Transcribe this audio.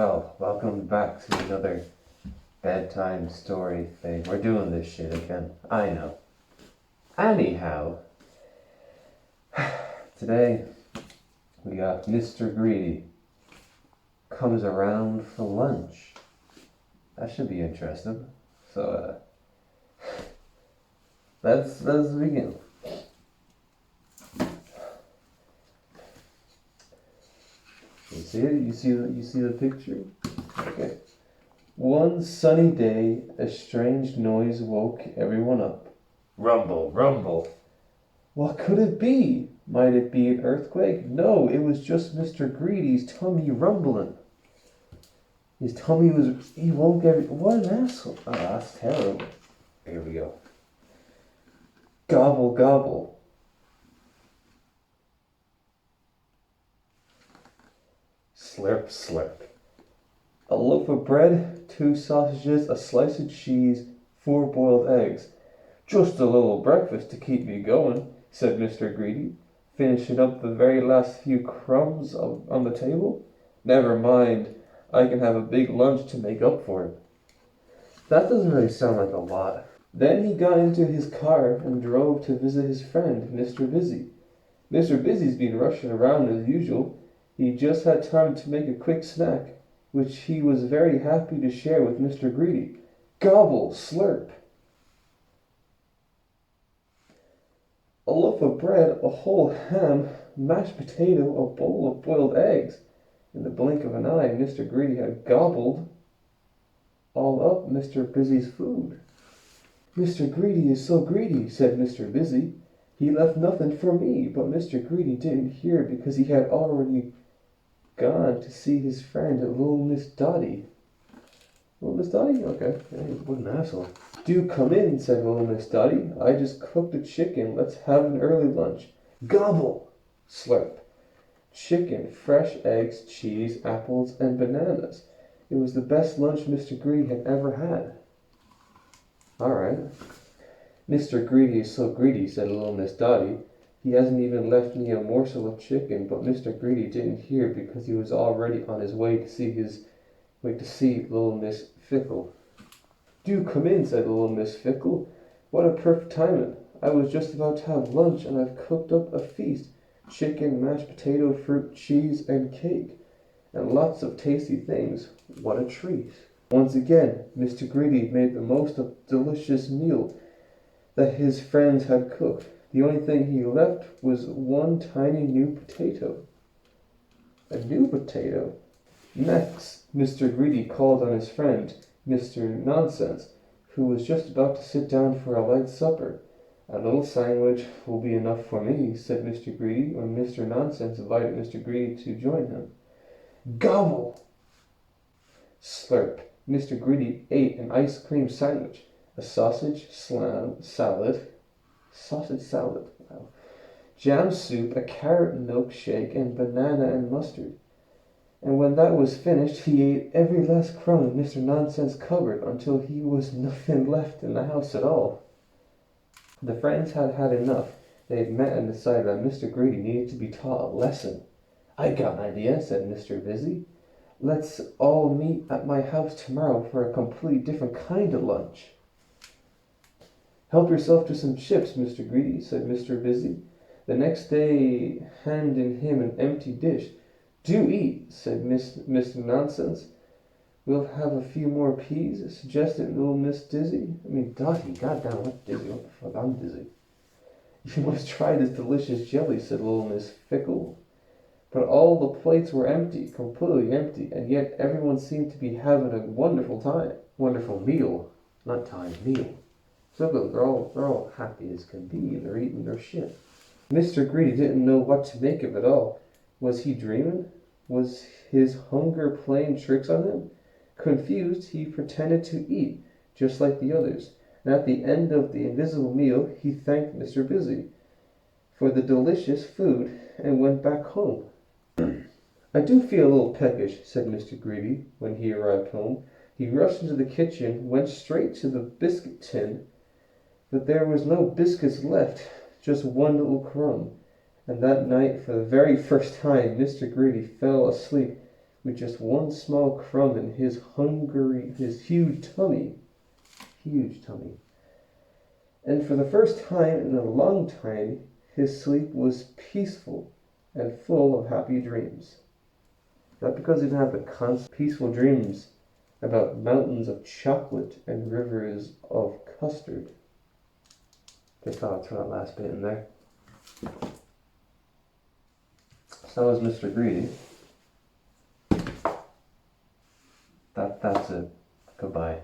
Well, welcome back to another bedtime story thing. We're doing this shit again. I know. Anyhow, today we got Mr. Greedy comes around for lunch. That should be interesting. So, let's begin. You see it? You see the picture? Okay. One sunny day, a strange noise woke everyone up. Rumble, rumble. What could it be? Might it be an earthquake? No, it was just Mr. Greedy's tummy rumbling. His tummy he woke what an asshole. Oh, that's terrible. Here we go. Gobble, gobble. Slurp, slurp. A loaf of bread, 2 sausages, a slice of cheese, 4 boiled eggs. Just a little breakfast to keep me going, said Mr. Greedy, finishing up the very last few crumbs on the table. Never mind, I can have a big lunch to make up for it. That doesn't really sound like a lot. Then he got into his car and drove to visit his friend, Mr. Busy. Mr. Busy's been rushing around as usual. He just had time to make a quick snack, which he was very happy to share with Mr. Greedy. Gobble, slurp. A loaf of bread, a whole ham, mashed potato, a bowl of boiled eggs. In the blink of an eye, Mr. Greedy had gobbled all up Mr. Busy's food. Mr. Greedy is so greedy, said Mr. Busy. He left nothing for me, but Mr. Greedy didn't hear because he had already gone to see his friend, little Miss Dotty. Little Miss Dotty? Okay. Yeah, what an asshole. Do come in, said little Miss Dotty. I just cooked a chicken. Let's have an early lunch. Gobble! Slurp. Chicken, fresh eggs, cheese, apples, and bananas. It was the best lunch Mr. Greedy had ever had. Alright. Mr. Greedy is so greedy, said little Miss Dotty. He hasn't even left me a morsel of chicken, but Mr. Greedy didn't hear because he was already on his way to see little Miss Fickle. Do come in, said little Miss Fickle. What a perfect timing. I was just about to have lunch and I've cooked up a feast. Chicken, mashed potato, fruit, cheese, and cake. And lots of tasty things. What a treat. Once again, Mr. Greedy made the most of the delicious meal that his friends had cooked. The only thing he left was one tiny new potato. A new potato? Next, Mr. Greedy called on his friend, Mr. Nonsense, who was just about to sit down for a light supper. A little sandwich will be enough for me, said Mr. Greedy, when Mr. Nonsense invited Mr. Greedy to join him. Gobble! Slurp. Mr. Greedy ate an ice cream sandwich, a sausage salad, wow, jam soup, a carrot milkshake, and banana and mustard. And when that was finished, he ate every last crumb in Mr. Nonsense cupboard until he was nothing left in the house at all. The friends had had enough. They had met and decided that Mr. Greedy needed to be taught a lesson. I got an idea, said Mr. Busy. Let's all meet at my house tomorrow for a completely different kind of lunch. Help yourself to some chips, Mr. Greedy, said Mr. Busy. The next day handed him an empty dish. Do eat, said Mr. Nonsense. We'll have a few more peas, suggested little Miss Dotty, goddamn, what Dizzy? What the fuck? I'm dizzy. You must try this delicious jelly, said little Miss Fickle. But all the plates were empty, completely empty, and yet everyone seemed to be having a wonderful meal. So good, they're all happy as can be, and they're eating their shit. Mr. Greedy didn't know what to make of it all. Was he dreaming? Was his hunger playing tricks on him? Confused, he pretended to eat, just like the others, and at the end of the invisible meal, he thanked Mr. Busy for the delicious food and went back home. I do feel a little peckish, said Mr. Greedy when he arrived home. He rushed into the kitchen, went straight to the biscuit tin, but there was no biscuits left, just one little crumb. And that night, for the very first time, Mr. Greedy fell asleep with just one small crumb in his huge tummy. Huge tummy. And for the first time in a long time, his sleep was peaceful and full of happy dreams. Not because he didn't have the constant peaceful dreams about mountains of chocolate and rivers of custard. Just thought I'd throw that last bit in there. So is Mr. Greedy. That's it. Goodbye.